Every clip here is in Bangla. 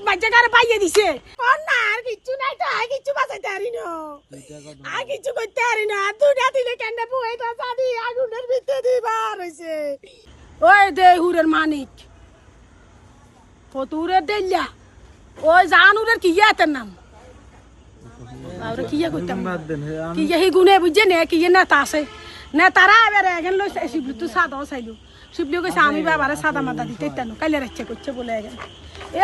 বাচ্চাকারে পাইয়ে দিছে কোন না আর কিছু নাই তো আর কিছু বাঁচাইতে পারি না আর কিছু করতে পারি না দুইটা দিলে কেন বুয়েটা সাদি আগুনের ভিতরে দিবার হইছে ওই দে হুরের মানিক ফতুরের দেল্লা ওই জানুরের কি ইয়াতের নাম আর কি ইয়া করতাম কি ইয়া হি গুনে বুঝে নে কি ইয়া নেতা আছে নেতারা এবার এখন লই শিবলু তো সাদা চাইলো শিবলু কইছে আমি বাবারে সাদা মাদা দিতে ইত্যানো কাইলে রাখছে করছে বলে এখন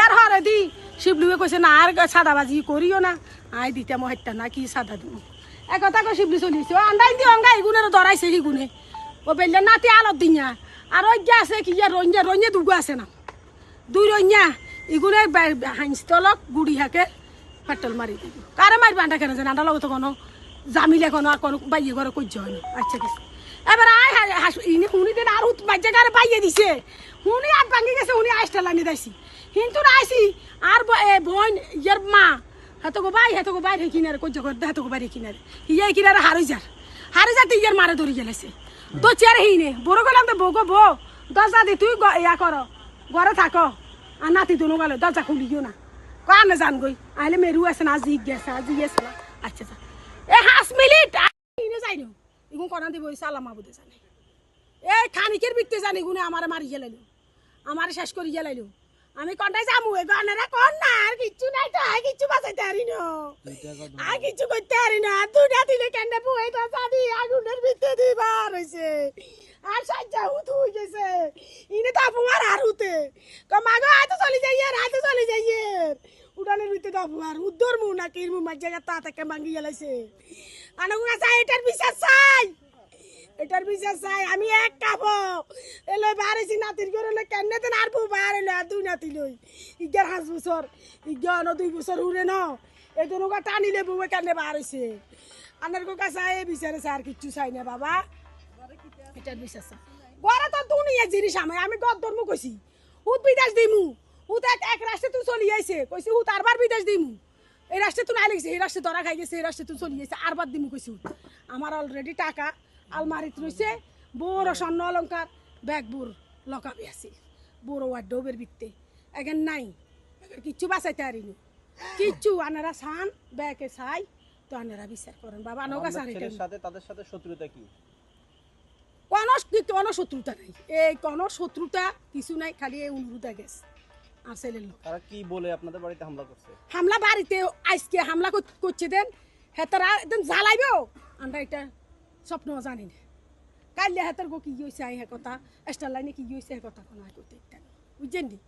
এর হরে দি শিবলুয়ে কইছে না আর সাদাবাজি করিও না আই দিতে মহাইতা না কি সাদা দিব এক কথা কই শিবলু চলিছে ও আন্দাই দি অঙ্গা ইগুনের ধরাইছে হি গুনে ও বেলে নাতি আলত দিনা আর ওই আছে কি ইয়া রঞ্জা দুগো আছে না দুই রঞ্জা ইগুনে হাইনস্তলক গুড়ি হাকে পেট্রোল মারি দিব কারে মারবে আন্ডা কেন জানে আন্ডা লগত কোনো জামিলে কোনো আর কোনো বাইয়ে ঘরে কইজ হয় না আচ্ছা কিছু এবার আয় ইনি শুনি দেন আর বাচ্চাকারে পাইয়ে দিছে শুনি আর ভাঙি গেছে উনি আইসটা লাইনে দাইছি কিন্তু আইসি আর বোন ইয়ার মা হাতকো বাই হে কিনারে কইজ করে হাতকো বাই কিনারে ইয়ে কিনারে হারিজার তো ইয়ার মারে ধরি গেলেছে তো চেয়ার হিনে বড় গেলাম তো বউগো বউ দরজা দি তুই ইয়া কর ঘরে থাকো আর নাতি দুনো গেল দরজা খুলিও না কানে জান গই আইলে মেরু আছে না জি গেছে না আচ্ছা এ 5 মিনিট ইনে যাইনো ইগুন কোনা দিব সালাম আবুদে জানে এই খানিকের বিকতে জানি গুনে আমারে মারি গেলাইলো আমারে শেষ করি গেলাইলো আমি কোনটাই যামু এ গানেরা কোন না আর কিছু নাই তো আর কিছু বাঁচাইতে পারি না আর কিছু করতে পারি না দুইটা দিলে কেন বুয়েটা সাদি আগুনের ভিতরে দিবার হইছে আর সাজ্জা হুত হই গেছে ইনে তো আপনার আর হুতে কমাগো আতো চলে যাইয়ে রাতে চলে যাইয়ে উড়ানের ভিতরে তো আপনার উদ্দর মু না কিরমু মাঝে তা থেকে ভাঙি গেলাইছে আনগুনা চাই এটার বিচার চাই আমি এক কাবো এলে বাড়িছি নাতির করে কেনে তেন আর বউ বার এলে আর দুই নাতি লই ইগার 5 বছর ইগার 2 বছর উড়ে ন এই দুনুকা টানিলে বউ কেনে বার হইছে আনার কোকা চাই এই বিচারে চাই আর কিচ্ছু চাই না বাবা এটার বিচার চাই ঘরে তো দুনিয়া জিনিস আমি গদ ধর্ম কইছি হুত বিদেশ দিমু হুত এক রাষ্ট্রে তুই চলি আইছে কইছি হুত আরবার বিদেশ দিমু এই রাষ্ট্রে তুই নাই লিখছে এই রাষ্ট্রে ধরা খাই গেছে এই রাষ্ট্রে তুই চলি আইছে আরবার দিমু কইছি আমার অলরেডি টাকা আলমারিত রয়েছে বড় স্বর্ণ অলঙ্কার ব্যাগ বুর লকাবি আছে বড় ওয়ার্ডোবের বিকতে এখন নাই কিচ্ছু বাঁচাইতে পারিনি কিচ্ছু আনারা সান ব্যাগে চাই তো আনারা বিচার করেন বাবা নৌকা সাথে তাদের সাথে শত্রুতা কি কোনো শত্রুতা নাই এই কোনো শত্রুতা কিছু নাই খালি এই অনুরোধ গেছে আর ছেলের লোক তারা কি বলে আপনাদের বাড়িতে হামলা করছে হামলা বাড়িতে আজকে হামলা করছে দেন হেতারা একদম জ্বালাইব আমরা এটা স্বপ্ন জানি না কাইলে হাতের গো কি হয়েছে আই হে কথা এক্সট্রা লাইনে কি হয়েছে হে কথা কোনো করতে ইত্যান বুঝছেন নি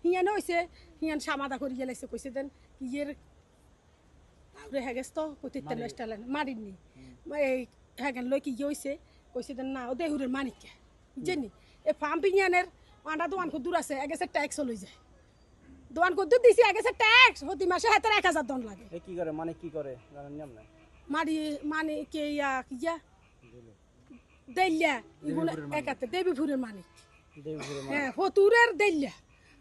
হিয়ান হয়েছে হিয়ান সামাদা করি গেলাইছে কইছে দেন কি এর তাহলে হ্যাঁ গেছ তো করতে ইত্যান এক্সট্রা লাইন মারিনি এই হ্যাঁ লই কি হয়েছে কইছে দেন না ও দেহুরের মানিককে বুঝছেন নি এই ফার্ম পিনিয়ানের আন্ডা দোয়ান খুব দূর আছে এগেছে ট্যাক্স লই যায় দোয়ান কত দিছি এগেছে ট্যাক্স প্রতি মাসে হাতের 1000 দন লাগে এ কি করে মানে কি করে জানেন নিয়ম না মানে কে ইয়া কিয়া দেল্লা ইগুলো একাতে দেবীপুরের মানিক হ্যাঁ ফতুরের দেল্লা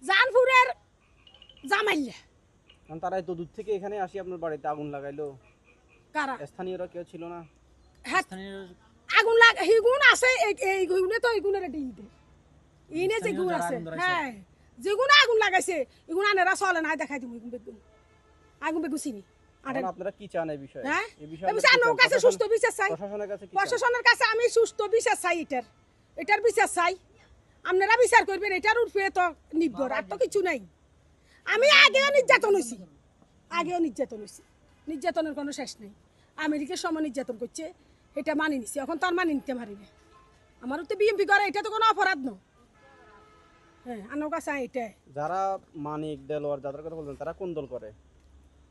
জানপুরের জামাইল্লা তারা তো দূর থেকে এখানে আসি আপনার বাড়িতে আগুন লাগাইলো কারা স্থানীয়রা কেউ ছিল না হ্যাঁ আগুন হিগুন আছে এই গুনে তো এইগুনের দিতে ইনে যে গুণ আছে হ্যাঁ যেগুন আগুন লাগাইছে এগুন আনেরা চলে না দেখাই দিব আগুন বেগুছিনি আপনারা কি চান এই বিষয়ে এই বিষয়ে আমার কাছে সুস্থ বিচার চাই প্রশাসনের কাছে আমি সুস্থ বিচার চাই এটার বিচার চাই আপনারা বিচার করবেন এটার উপরে তো নির্ভর আর তো কিছু নাই আমি আগেও নির্যাতন হইছি নির্যাতনের কোনো শেষ নেই আমেরিকার সময় নির্যাতন করছে এটা মানি নিছি এখন তো আর মানি নিতে পারি না আমারও তো বিএমপি করে এটা তো কোনো অপরাধ নয় হ্যাঁ আমার কাছে এটা যারা মানিক দেলোয়ার যাদের কথা বলছেন তারা কোন দল করে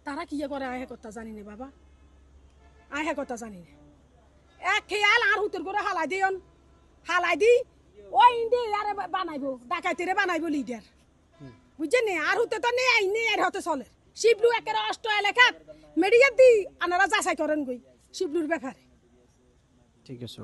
তারা কি করে আহে কথা জানি না বাবা আহে কথা জানি না এক খেয়াল আর হুতর করে হালাই দি ওই ইন্দি আরে বানাইবো ডাকাইতেরে বানাইবো লিডার বুঝছেন নি আর হুতে তো নেই আর হতে চলে শিবলু একেবারে অষ্ট এলাকাত মেডিকেল দি আনারা যাচাই করেন গই শিবলুর ব্যাপারে ঠিক আছে